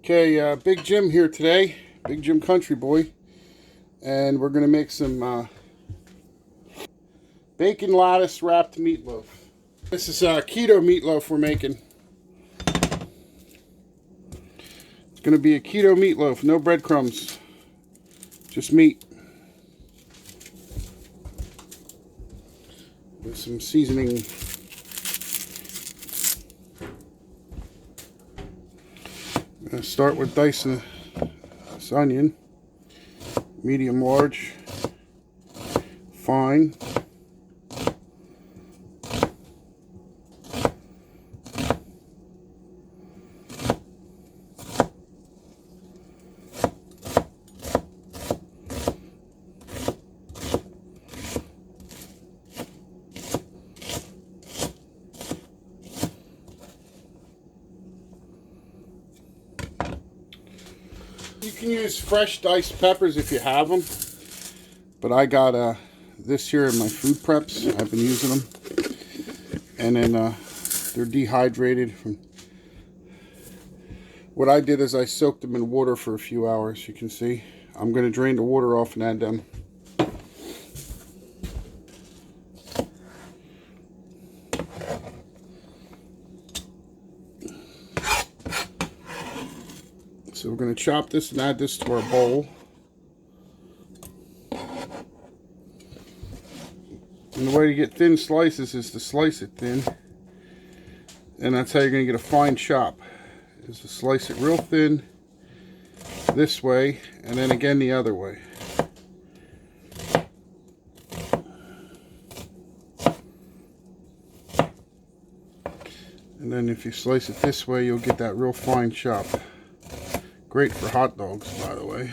Okay, Big Jim here today, Big Jim Country Boy, and we're going to make some bacon lattice wrapped meatloaf. This is keto meatloaf we're making. It's going to be a keto meatloaf, no breadcrumbs, just meat. With some seasoning. I'm going to start with dicing this onion, medium large, fine. You can use fresh diced peppers if you have them, but I got this here in my food preps. I've been using them, and then they're dehydrated. What I did is I soaked them in water for a few hours. You can see I'm going to drain the water off and add them. So we're going to chop this and add this to our bowl. And the way to get thin slices is to slice it thin. And that's how you're going to get a fine chop, is to slice it real thin this way and then again the other way. And then if you slice it this way, you'll get that real fine chop. Great for hot dogs, by the way.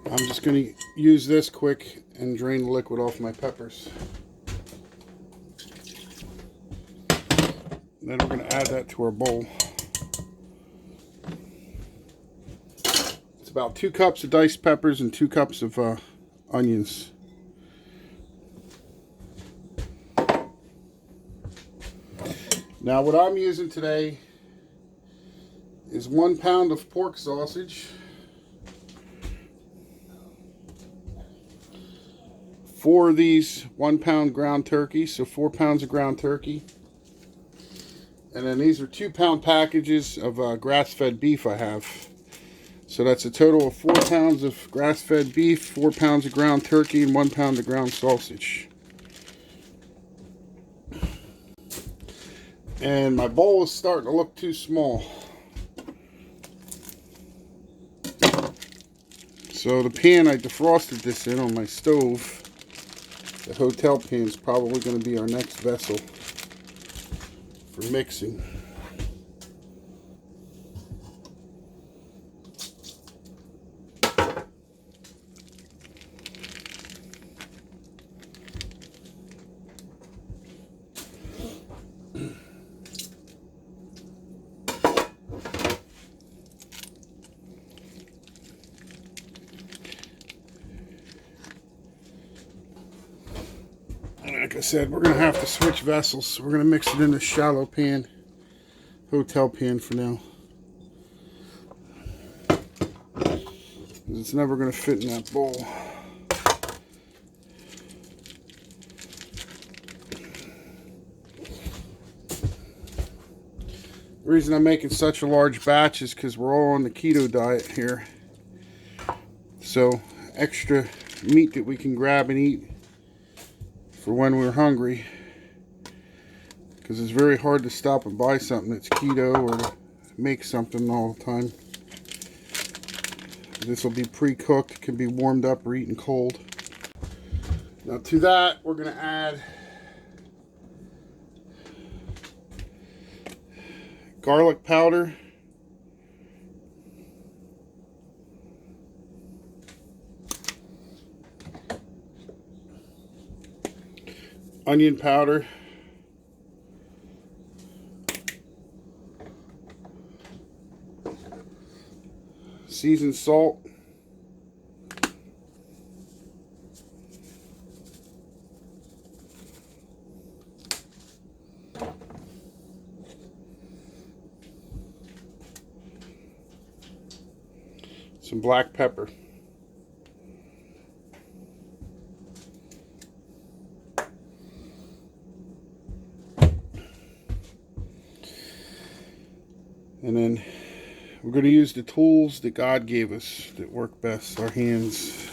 I'm just going to use this quick and drain the liquid off my peppers. Then we're going to add that to our bowl. It's about 2 cups of diced peppers and 2 cups of onions. Now what I'm using today is 1 pound of pork sausage, 4 of these 1 pound ground turkey, so 4 pounds of ground turkey. And then these are 2 pound packages of grass-fed beef I have. So that's a total of 4 pounds of grass-fed beef, 4 pounds of ground turkey, and 1 pound of ground sausage. And my bowl is starting to look too small. So the pan I defrosted this in on my stove, the hotel pan, is probably going to be our next vessel for mixing. Like I said, we're going to have to switch vessels. So we're going to mix it in this shallow pan, hotel pan for now. It's never going to fit in that bowl. The reason I'm making such a large batch is because we're all on the keto diet here. So extra meat that we can grab and eat for when we're hungry, because it's very hard to stop and buy something that's keto or make something all the time. This will be pre-cooked, can be warmed up or eaten cold. Now to that we're going to add garlic powder, onion powder, seasoned salt. Some black pepper. And then we're going to use the tools that God gave us that work best, our hands.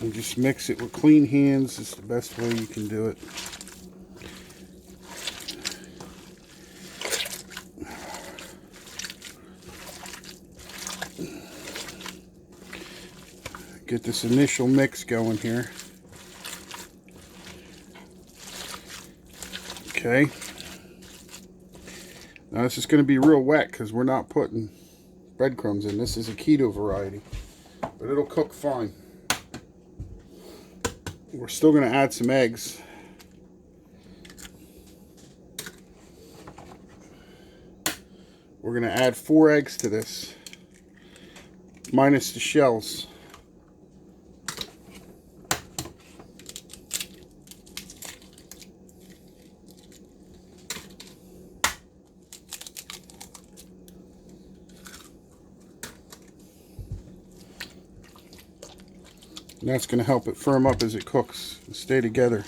And just mix it with clean hands. It's the best way you can do it. Get this initial mix going here. Okay. Now this is going to be real wet because we're not putting breadcrumbs in. This is a keto variety, but it'll cook fine. We're still going to add some eggs. We're going to add 4 eggs to this, minus the shells. And that's going to help it firm up as it cooks and stay together.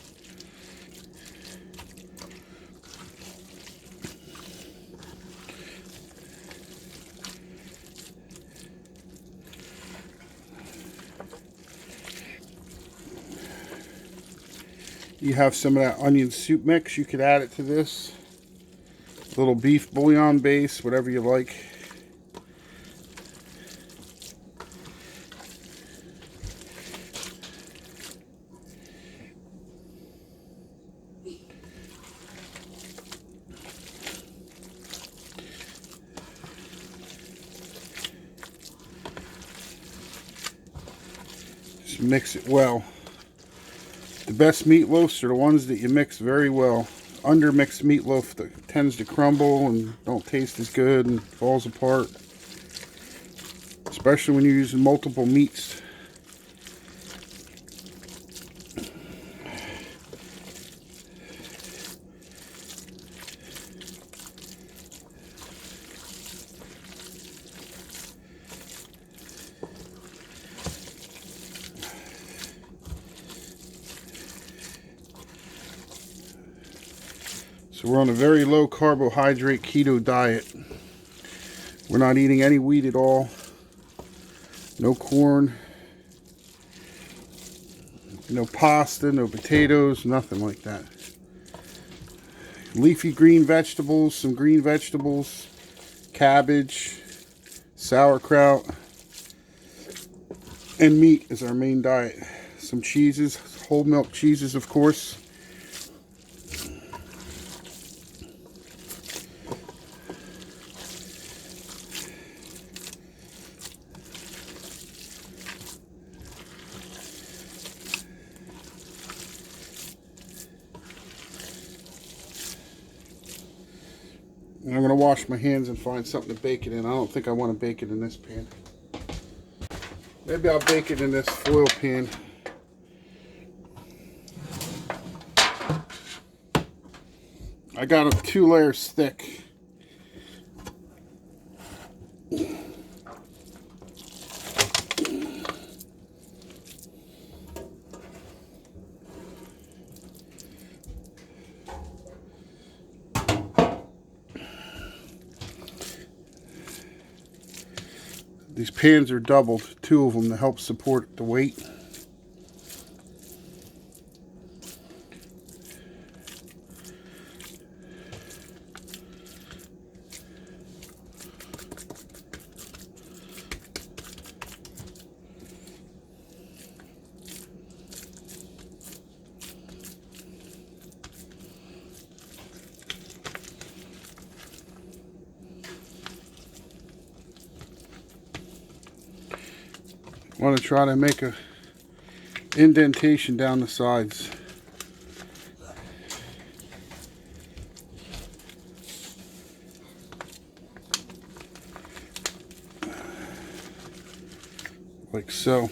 You have some of that onion soup mix, you could add it to this. A little beef bouillon base, whatever you like. Just mix it well. The best meatloafs are the ones that you mix very well. Undermixed meatloaf that tends to crumble and don't taste as good and falls apart. Especially when you're using multiple meats. So we're on a very low carbohydrate keto diet. We're not eating any wheat at all. No corn. No pasta, no potatoes, nothing like that. Leafy green vegetables, some green vegetables, cabbage, sauerkraut, and meat is our main diet. Some cheeses, whole milk cheeses, of course. And I'm going to wash my hands and find something to bake it in. I don't think I want to bake it in this pan. Maybe I'll bake it in this foil pan. I got them 2 layers thick. These pans are doubled, 2 of them, to help support the weight. I want to try to make a indentation down the sides. so.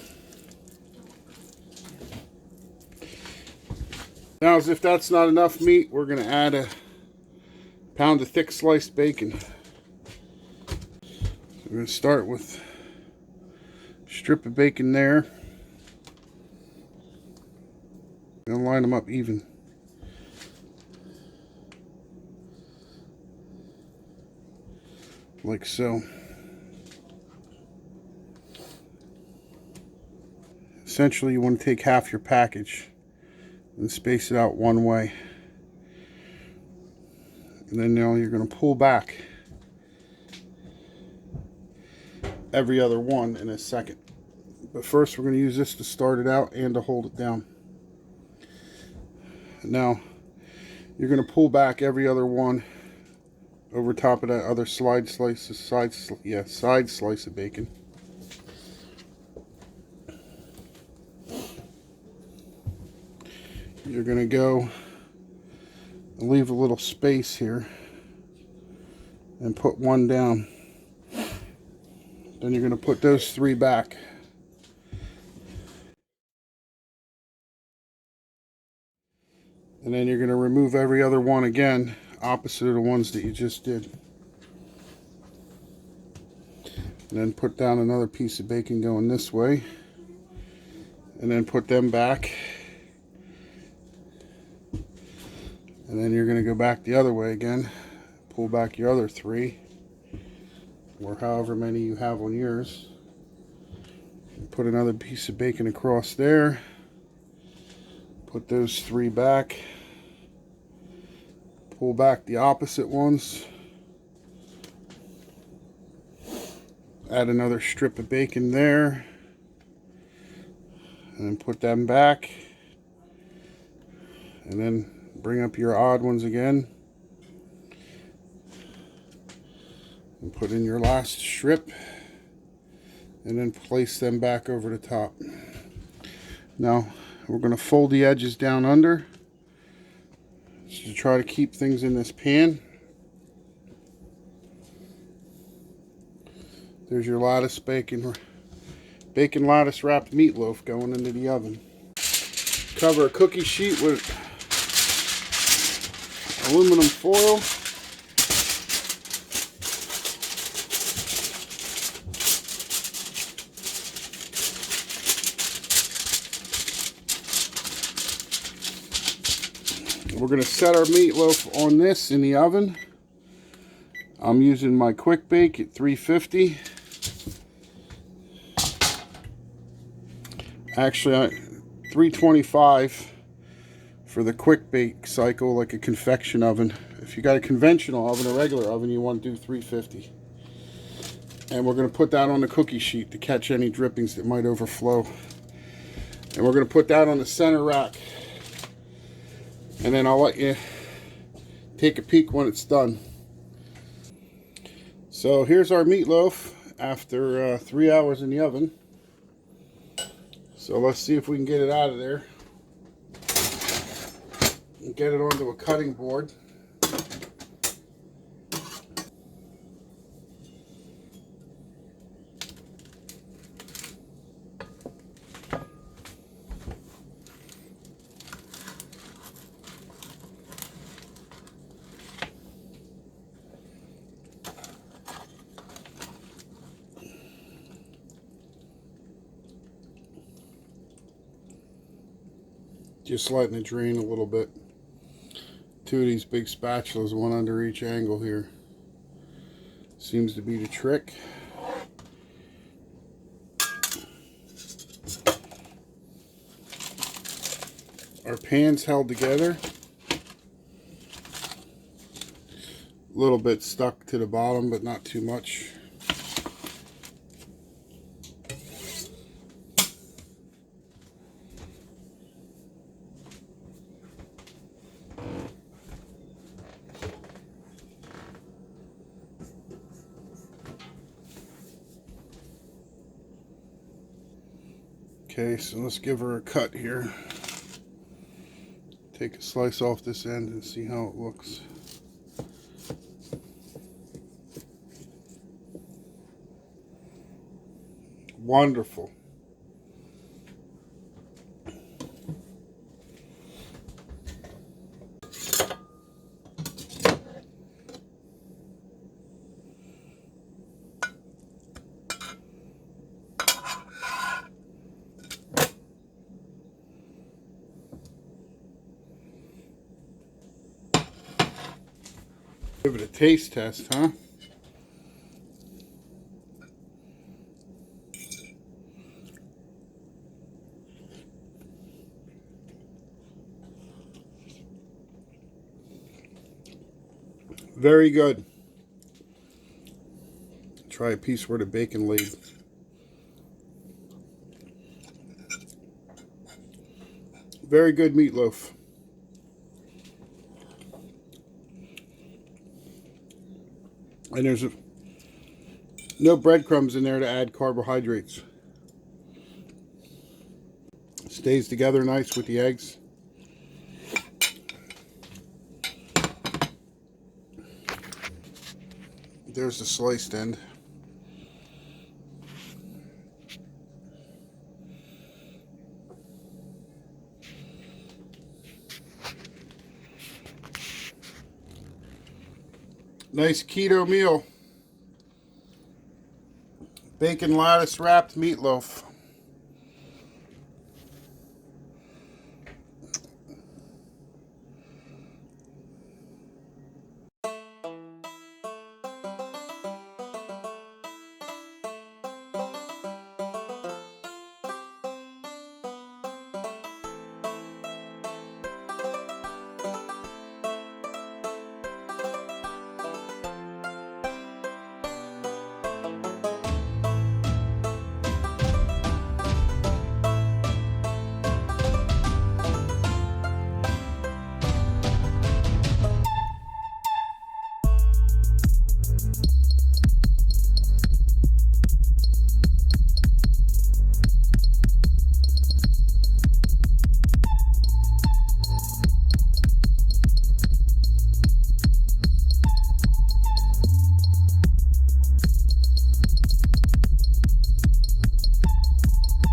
Now, as if that's not enough meat, we're going to add a pound of thick sliced bacon. We're going to start with a strip of bacon there. I'm going to line them up even. Like so. Essentially, you want to take half your package and space it out one way. And then now you're going to pull back every other one in a second. But first we're going to use this to start it out and to hold it down. Now you're going to pull back every other one over top of that other side slice of bacon. You're going to go and leave a little space here and put one down. Then you're going to put those three back. And then you're going to remove every other one again, opposite of the ones that you just did. And then put down another piece of bacon going this way. And then put them back. And then you're going to go back the other way again. Pull back your other three, or however many you have on yours. Put another piece of bacon across there. Put those three back. Pull back the opposite ones. Add another strip of bacon there. And then put them back. And then bring up your odd ones again. And put in your last strip. And then place them back over the top. Now we're going to fold the edges down under just to try to keep things in this pan. There's your lattice bacon lattice wrapped meatloaf going into the oven. Cover a cookie sheet with aluminum foil. We're going to set our meatloaf on this in the oven. I'm using my quick bake at 350. Actually, 325 for the quick bake cycle, like a convection oven. If you got a conventional oven, a regular oven, you want to do 350. And we're going to put that on the cookie sheet to catch any drippings that might overflow. And we're going to put that on the center rack. And then I'll let you take a peek when it's done. So here's our meatloaf after 3 hours in the oven. So let's see if we can get it out of there and get it onto a cutting board. Just letting it drain a little bit. Two of these big spatulas, one under each angle here. Seems to be the trick. Our pan's held together. A little bit stuck to the bottom, but not too much. Okay, so let's give her a cut here. Take a slice off this end and see how it looks. Wonderful. Give it a taste test, huh? Very good. Try a piece where the bacon laid. Very good meatloaf. And there's no breadcrumbs in there to add carbohydrates. Stays together nice with the eggs. There's the sliced end. Nice keto meal. Bacon lattice wrapped meatloaf.